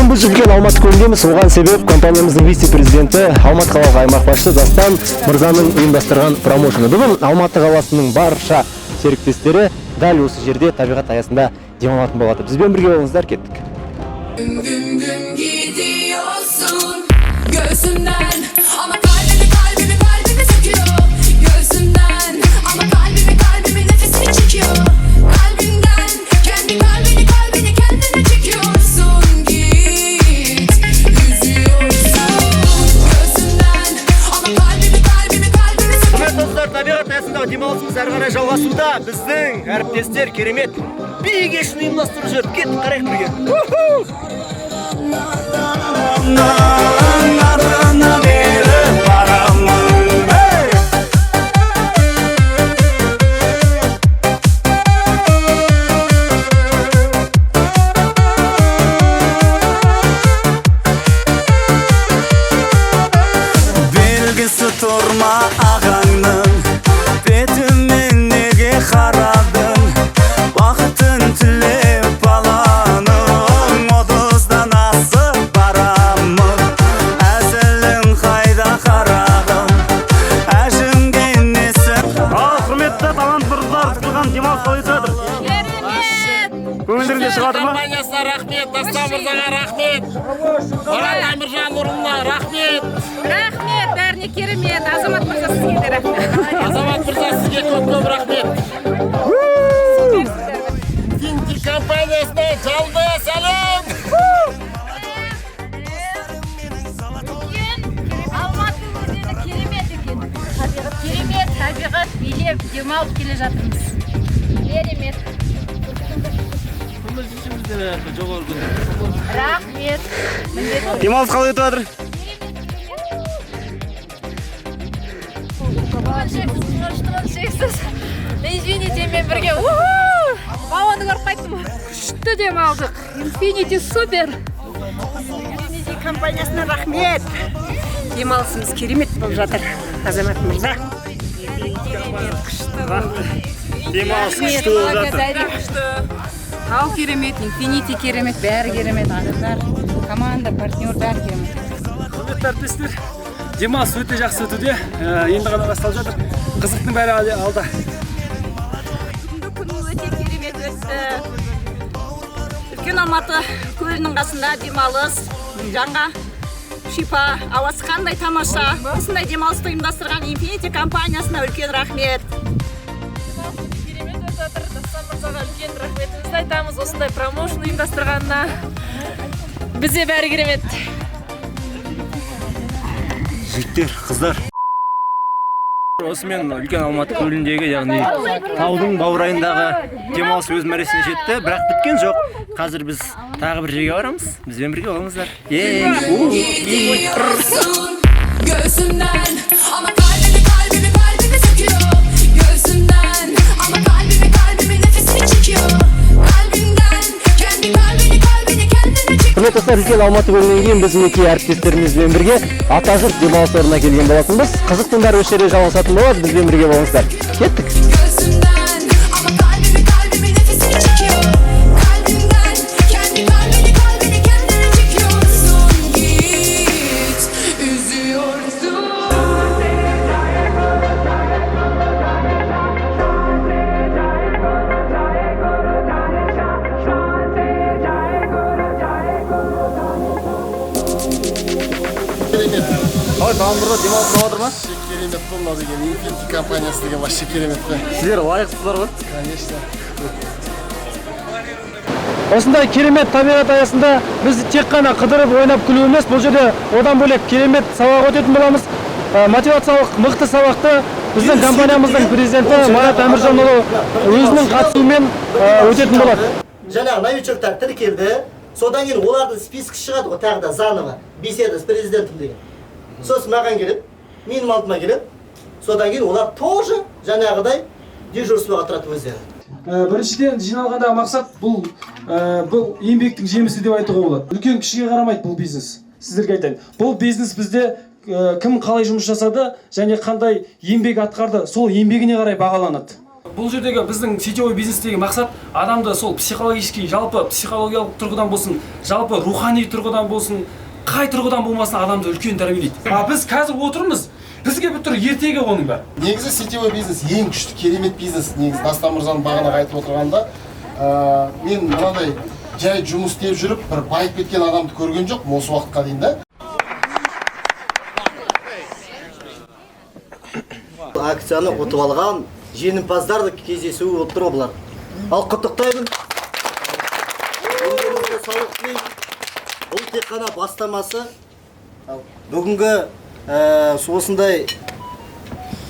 біз жүрген Алматы көліндеміз. Оған себеп компаниямыздың вице-президенті, Алматы қалалық аймақ басшысы Дастан мырзаның ұйымдастырған промоушені. Бүгін Алматы қаласының барша серіктестері дәл осы жерде табиғат аясында демалатын болады. Бізбен бірге болыңыздар, кеттік. Демалысымыз әрі қарай жалғасуда. Біздің әріптестер керемет би кешін ұйымдастырып жүр. Кеттік, қарайық бірге. Белгісі тұрма ағаңның бетімен неге қарадың, бақытын тілеп баланың, отыздан асып барамын, әзілің қайда қарағым, әжімге несі. Құрметті талант мырзалар, тұтылған демалыс қалай жатыр? Көңілдеріңде шығады ма? Компаниясына рахмет, Дастан мырзаға рахмет, Марат Әміржан Нұрұлына рахмет. Рахмет, бәріне керемет. Азамат мырза, сізге де рахмет. Азамат мырза, сізге көп рахмет. Финти компаниясына жалды сәлем. Алматы өзені керемет екен. Керемет, табиғат билеп, демалып келе жатырмыз. Керемет. Рахмет. Демалыс қалай өтіп жатыр? Извините, мен бірге баллонды көріп қайттым. Күшті демалдық. Infinity супер. Инфинити компаниясына рахмет. Демалысымыз керемет болып жатыр, Азамат мырза. Демалыс күшті болып жатыр. Ал керемет, Infinity керемет, бәрі керемет. Адамдар, команда, партнер, бәрі керемет. Құрметті әріптестер, демалыс өте жақсы өтуде. Енді ғана басталып жатыр. Қызықтың бәрі алда. Бүгінгі күн өте керемет өтті. Үлкен Алматы көлінің қасында демалыс, жаңға шипа, ауасы қандай тамаша. Осындай демалысты ұйымдастырған Infinity компаниясына үлкен рахмет. Керемет өтіп жатыр. Дастан мырзаға үлкен рахметімізді айтамыз. Осындай промоушн ұйымдастырғанына. Бізде бәрі керемет. Жігіттер, қыздар. Осымен үлкен Алматы көліндегі, яғни таудың баурайындағы демалыс өз мәресіне жетті, бірақ біткен жоқ. Қазір біз тағы бір жерге барамыз. Бізбен бірге болыңыздар. Göğsümden ama kalbimi söküyor. Göğsümden ama kalbimi nefesini çekiyor. Kalbimden kendi kalbini kendine çekiyor. Құрметті достар, үлкен Алматы көлінен кейін біз мінекей әріптестерімізбен бірге Атажұрт демалыс орнына келген болатынбыз. Қызықтың бәрі осы жерде жалғасатын болады. Бізбен бірге болыңыздар. Кеттік. Göğsümden ama kalbimi nefesini çekiyor. Kalbimden kendi kalbini kendine çekiyorsun. Git üzüyorsun. Ой, Талан мырза демалыс болып жатыр ма? Керемет бұл мынау деген Infinity компаниясы деген вообще керемет қой. Сіздер лайықсыздар ғой? Конечно. Осындай керемет табиғат аясында біз тек қана қыдырып ойнап күлу емес, бұл жерде одан бөлек керемет сабақ өтетін боламыз. Мотивациялық мықты сабақты біздің компаниямыздың президенті Марат Әміржанұлы өзінің қатысуымен өтетін болады. Жаңағы новичоктар тіркелді, содан кейін олардың спискі шығады ғой, тағы да заново беседа с президентом деген. Сосын маған келіп, менің алдыма келіп, содан кейін олар тоже жаңағыдай дежурствоға тұрады өздері. Біріншіден жиналғандағы мақсат бұл еңбектің жемісі деп айтуға болады. Үлкен кішіге қарамайды бұл бизнес. Сіздерге айтайын. Бұл бизнес бізде кім қалай жұмыс жасады және қандай еңбек атқарды, сол еңбегіне қарай бағаланады. бұл жердегі біздің сетевой бизнестегі мақсат адамды сол психологический, жалпы психологиялық тұрғыдан болсын, жалпы рухани тұрғыдан болсын, қай тұрғыдан болмасын адамды үлкен тәрбиелейді. Біз қазір отырмыз, бізге бір түр ертегі оның бәрі. Негізі сетевой бизнес ең күшті керемет бизнес. Негізі Дастан мырзаның бағана айтып отырғанда, мен мынадай жай жұмыс істеп жүріп, бір байып кеткен адамды көрген жоқпын осы уақытқа дейін да. Акцияны ұтып алған жеңімпаздарды кездесуі болып тұр бұлар. Ал құттықтаймын. Өздеріңізге саулық тілеймін. Бұл тек қана бастамасы. Бүгінгі осындай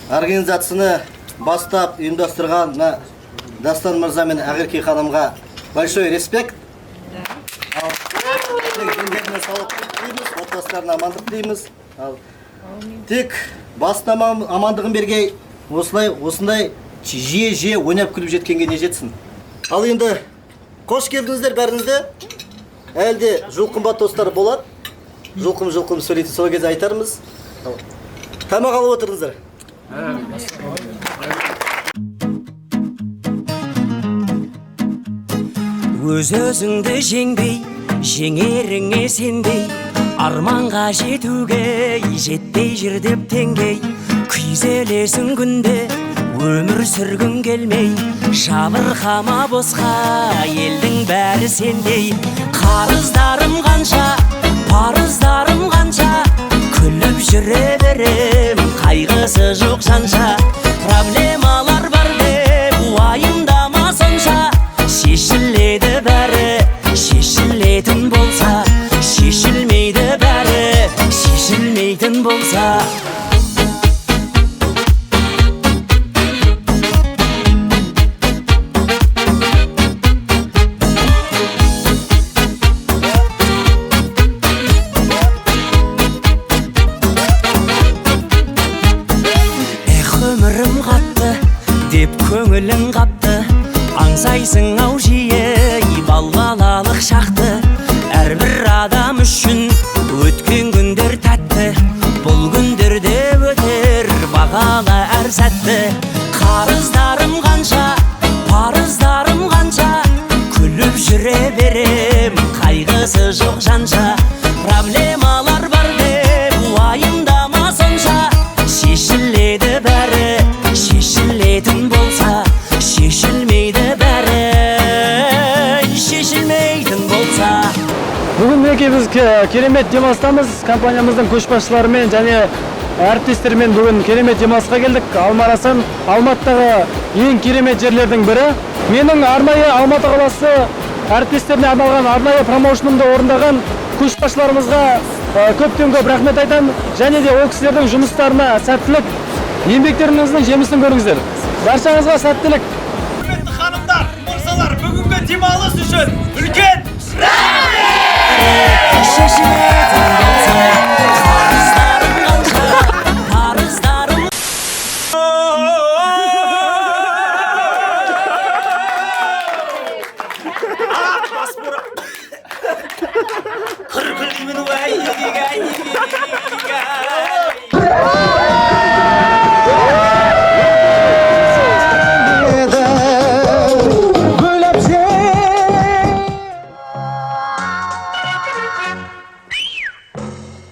организацияны бастап ұйымдастырған Дастан мырза мен Ақерке ханымға большой респект. Өздеріңізге саулық тілейміз, отбасыларына амандық тілейміз. Тек басына амандығын бергей, осындай жиі ойнап күліп жеткенге не жетсін. Ал енді қош келдіңіздер бәріңізде. Әлде жұлқымбат достар болады. Жұлқым сөйлейді, сол кезде айтармыз. Тамақ алып отырыңыздар. Өз-өзіңді жеңбей, жеңеріңе сенбей, арманға жетуге жетпей жүр деп теңгей. Күйзелесің күнде, өмір сүргің келмей, жабырқама босқа, елдің бәрі сендей. Қарыздарым қанша, парыздарым қанша, күліп жүре берем, қайғысы жоқ жанша. Проблемалар бар деп уайымдама сонша, шешіледі бәрі, шешілетін болса, шешілмейді бәрі, шешілмейтін болса. Өмірім қатты деп көңілің қапты, аңсайсың ау жиі балалық шақты. Әрбір адам үшін өткен күндер тәтті, бұл күндерде өтер бағалы әр сәтті. Қарыздарым қанша, парыздарым қанша, күліп жүре берем, қайғысы жоқ жанша. Проблемалар бар деп уайымдама сонша, шешіледі бәрі, шешілетін болса, шешілмейді бәрі, шешілмейтін болса. Бүгін мінекей біз керемет демалыстамыз. Компаниямыздың көшбасшыларымен және әріптестермен бүгін керемет демалысқа келдік. Алмарасан Алматыдағы ең керемет жерлердің бірі. Менің арнайы Алматы қаласы әріптестеріне арналған арнайы промоушнымды орындаған көшбасшыларымызға көптен көп рахмет айтамын. Және де ол кісілердің жұмыстарына сәттілік, еңбектеріңіздің жемісін көріңіздер. Баршаңызға сәттілік. Құрметті ханымдар, мырзалар, бүгінгі демалыс үшін үлкен рахмет!